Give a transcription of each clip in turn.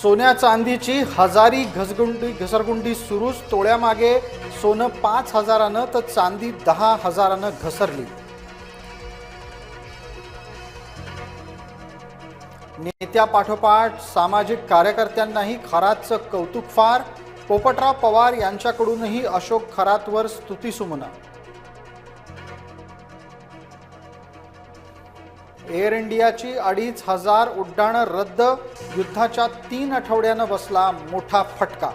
सोन्या चांदीची हजारी घसरगुंडी सुरूच. तोळ्यामागे सोनं 5,000 तर चांदी 10,000 घसरली. नेत्यापाठोपाठ सामाजिक कार्यकर्त्यांनाही खरातचं कौतुक फार. पोपटराव पवार यांच्याकडूनही अशोक खरातवर स्तुतिसुमनं. एअर इंडियाची 2,500 उड्डाणं रद्द. युद्धाच्या 3 आठवड्यानं बसला मोठा फटका.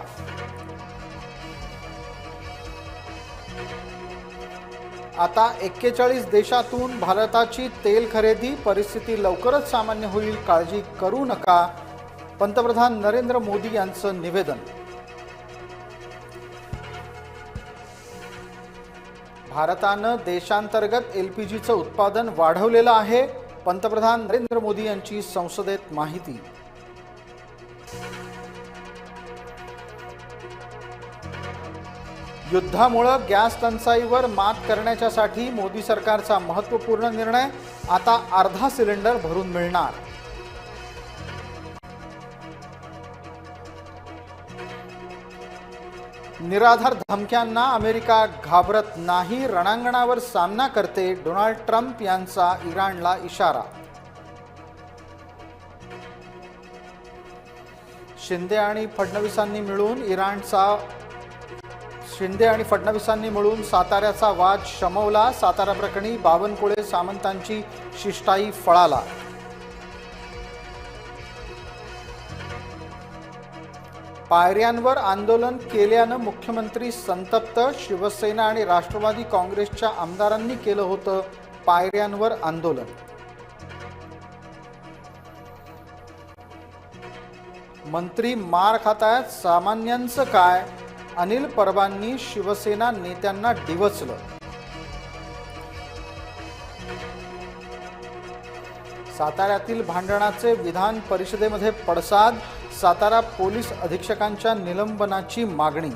आता 41 देशातून भारताची तेल खरेदी. परिस्थिती लवकरच सामान्य होईल, काळजी करू नका. पंतप्रधान नरेंद्र मोदी यांचं निवेदन. भारतानं देशांतर्गत एलपीजीचं उत्पादन वाढवलेलं आहे. पंतप्रधान नरेंद्र मोदी यांची संसदेत माहिती. युद्धामुळे गॅस टंचाईवर मात करण्यासाठी मोदी सरकारचा महत्त्वपूर्ण निर्णय. आता अर्धा सिलेंडर भरून मिळणार. निराधार धमक्यांना अमेरिका घाबरत नाही. रणांगणावर सामना करते. डोनाल्ड ट्रम्प यांचा इराणला इशारा. शिंदे आणि फडणवीसांनी मिळून साताऱ्याचा वाद शमवला. सातारा प्रकरणी बावनकुळे सामंतांची शिष्टाई फळाला. पायऱ्यांवर आंदोलन केल्यानं मुख्यमंत्री संतप्त. शिवसेना आणि राष्ट्रवादी काँग्रेसच्या आमदारांनी केलं होतं पायऱ्यांवर आंदोलन. मंत्री मार खातायत, सामान्यांचं काय? अनिल परबांनी शिवसेना नेत्यांना डिवचलं. साताऱ्यातील भांडणाचे विधान परिषदेमध्ये पडसाद. सातारा पोलीस अधीक्षकांच्या निलंबनाची मागणी.